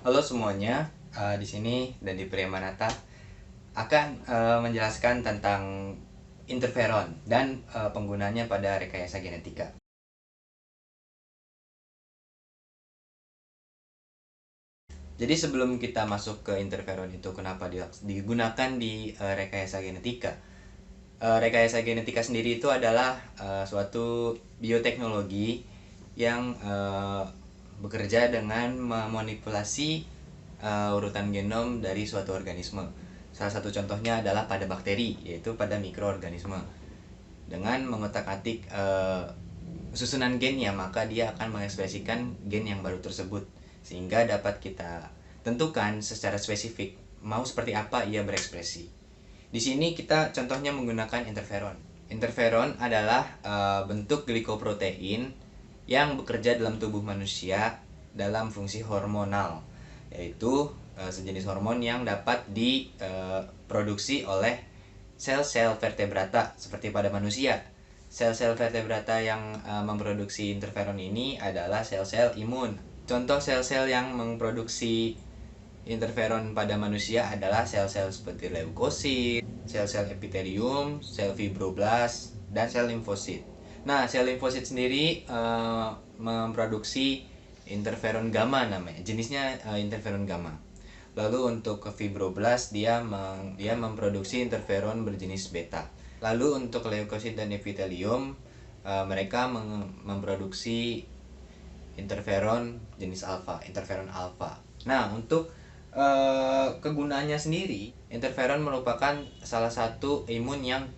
Halo semuanya, di sini Dandi Priyamanata akan menjelaskan tentang interferon dan penggunanya pada rekayasa genetika. Jadi sebelum kita masuk ke interferon itu kenapa digunakan di rekayasa genetika? Rekayasa genetika sendiri itu adalah suatu bioteknologi yang bekerja dengan memanipulasi urutan genom dari suatu organisme. Salah satu contohnya adalah pada bakteri, yaitu pada mikroorganisme. Dengan mengotak-atik susunan gennya, maka dia akan mengekspresikan gen yang baru tersebut, sehingga dapat kita tentukan secara spesifik mau seperti apa ia berekspresi. Di sini kita contohnya menggunakan interferon. Interferon adalah bentuk glikoprotein yang bekerja dalam tubuh manusia dalam fungsi hormonal, yaitu sejenis hormon yang dapat diproduksi oleh sel-sel vertebrata seperti pada manusia. Sel-sel vertebrata yang memproduksi interferon ini adalah sel-sel imun. Contoh sel-sel yang memproduksi interferon pada manusia adalah sel-sel seperti leukosit, sel-sel epitelium, sel fibroblast, dan sel limfosit. Nah, sel limfosit sendiri memproduksi interferon gamma namanya. Jenisnya interferon gamma. Lalu untuk fibroblast dia memproduksi interferon berjenis beta. Lalu untuk leukosit dan epitelium mereka memproduksi interferon jenis alfa, interferon alfa. Nah, untuk kegunaannya sendiri, interferon merupakan salah satu imun yang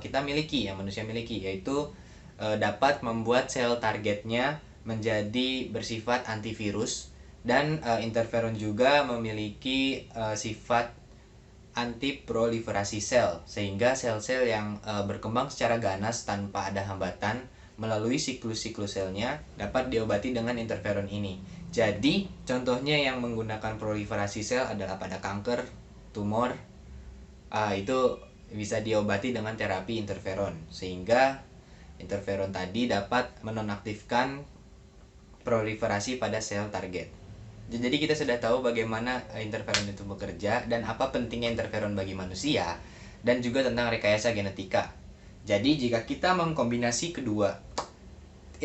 kita miliki, yang manusia miliki, yaitu dapat membuat sel targetnya menjadi bersifat antivirus, dan interferon juga memiliki sifat antiproliferasi sel, sehingga sel-sel yang berkembang secara ganas tanpa ada hambatan melalui siklus-siklus selnya dapat diobati dengan interferon ini. Jadi, contohnya yang menggunakan proliferasi sel adalah pada kanker, tumor, itu bisa diobati dengan terapi interferon, sehingga interferon tadi dapat menonaktifkan proliferasi pada sel target. Jadi kita sudah tahu bagaimana interferon itu bekerja dan apa pentingnya interferon bagi manusia, dan juga tentang rekayasa genetika. Jadi jika kita mengkombinasi kedua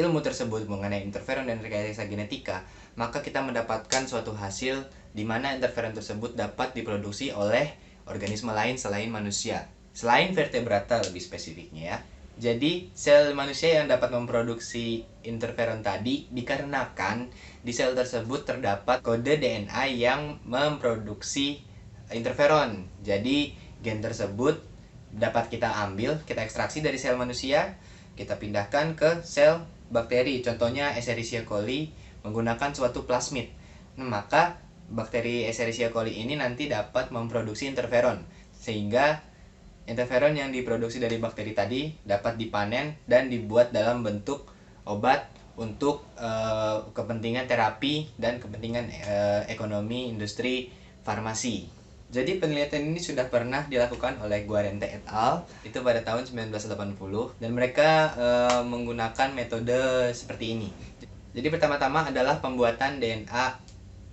ilmu tersebut mengenai interferon dan rekayasa genetika, maka kita mendapatkan suatu hasil di mana interferon tersebut dapat diproduksi oleh organisme lain selain manusia, selain vertebrata lebih spesifiknya ya. Jadi sel manusia yang dapat memproduksi interferon tadi dikarenakan di sel tersebut terdapat kode DNA yang memproduksi interferon. Jadi gen tersebut dapat kita ambil, kita ekstraksi dari sel manusia, kita pindahkan ke sel bakteri, contohnya Escherichia coli menggunakan suatu plasmid. Nah, maka bakteri Escherichia coli ini nanti dapat memproduksi interferon, sehingga interferon yang diproduksi dari bakteri tadi dapat dipanen dan dibuat dalam bentuk obat untuk kepentingan terapi dan kepentingan ekonomi industri farmasi. Jadi penelitian ini sudah pernah dilakukan oleh Guarente et al. Itu pada tahun 1980, dan mereka menggunakan metode seperti ini. Jadi pertama-tama adalah pembuatan DNA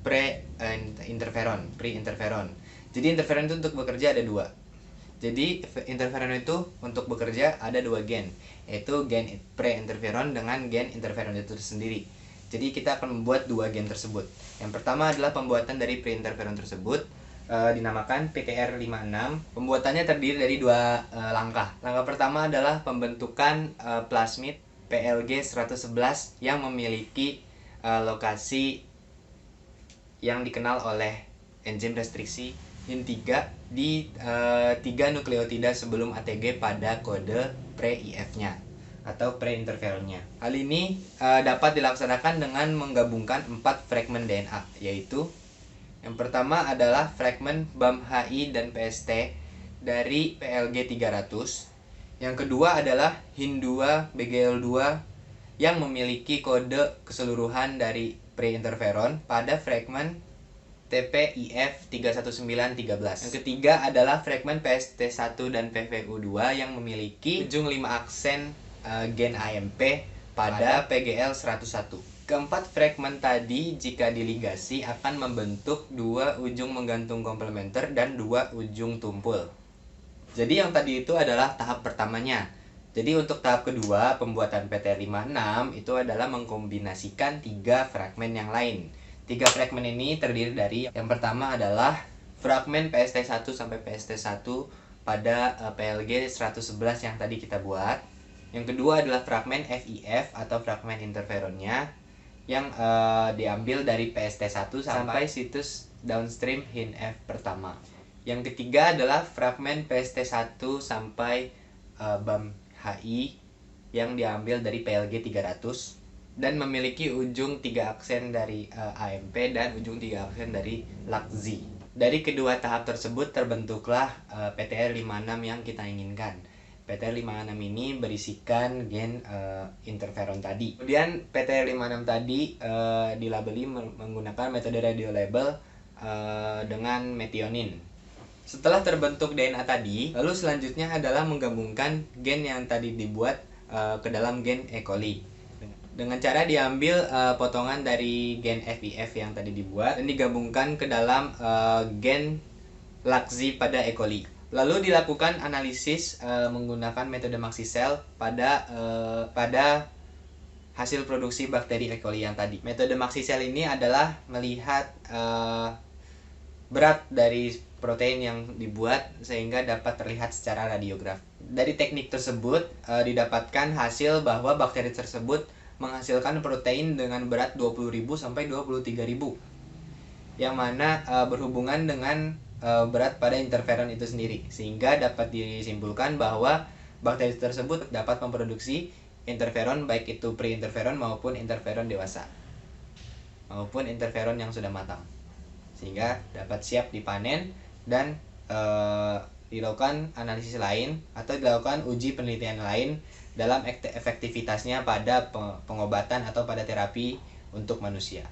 pre-interferon. Jadi interferon itu untuk bekerja ada dua. Jadi interferon itu untuk bekerja ada dua gen, yaitu gen pre-interferon dengan gen interferon itu sendiri. Jadi kita akan membuat dua gen tersebut. Yang pertama adalah pembuatan dari pre-interferon tersebut, dinamakan PTR56. Pembuatannya terdiri dari dua langkah. Langkah pertama adalah pembentukan plasmid PLG111 yang memiliki lokasi yang dikenal oleh enzim restriksi HIN3 di 3 nukleotida sebelum ATG pada kode pre-IF-nya atau pre-interferonnya. Hal ini dapat dilaksanakan dengan menggabungkan 4 fragmen DNA, yaitu yang pertama adalah fragmen BAM-HI dan PST dari PLG300. Yang kedua adalah HIN2-BGL2 yang memiliki kode keseluruhan dari pre-interferon pada fragmen TPIF31913. Yang ketiga adalah fragmen PST1 dan PVU2 yang memiliki ujung 5 aksen gen AMP pada PGL101. Keempat fragmen tadi jika diligasi akan membentuk dua ujung menggantung komplementer dan dua ujung tumpul. Jadi yang tadi itu adalah tahap pertamanya. Jadi untuk tahap kedua pembuatan PT56 itu adalah mengkombinasikan 3 fragmen yang lain. 3 fragmen ini terdiri dari yang pertama adalah fragmen PST1 sampai PST1 pada PLG 111 yang tadi kita buat. Yang kedua adalah fragmen FIF atau fragmen interferonnya yang diambil dari PST1 sampai situs downstream HIN-F pertama. Yang ketiga adalah fragmen PST1 sampai BAM HI yang diambil dari PLG 300 dan memiliki ujung 3 aksen dari AMP dan ujung 3 aksen dari LAKZI. Dari kedua tahap tersebut terbentuklah PTR56 yang kita inginkan. PTR56 ini berisikan gen interferon tadi. Kemudian PTR56 tadi dilabeli menggunakan metode radio label dengan metionin. Setelah terbentuk DNA tadi, lalu selanjutnya adalah menggabungkan gen yang tadi dibuat ke dalam gen E. coli. Dengan cara diambil potongan dari gen FIF yang tadi dibuat dan digabungkan ke dalam gen LAKZI pada E. coli. Lalu dilakukan analisis menggunakan metode Maxicell pada hasil produksi bakteri E. coli yang tadi. Metode Maxicell ini adalah melihat berat dari protein yang dibuat sehingga dapat terlihat secara radiograf. Dari teknik tersebut didapatkan hasil bahwa bakteri tersebut menghasilkan protein dengan berat 20.000 sampai 23.000 yang mana berhubungan dengan berat pada interferon itu sendiri, sehingga dapat disimpulkan bahwa bakteri tersebut dapat memproduksi interferon baik itu pre-interferon maupun interferon dewasa maupun interferon yang sudah matang, sehingga dapat siap dipanen dan dilakukan analisis lain atau dilakukan uji penelitian lain dalam efektivitasnya pada pengobatan atau pada terapi untuk manusia.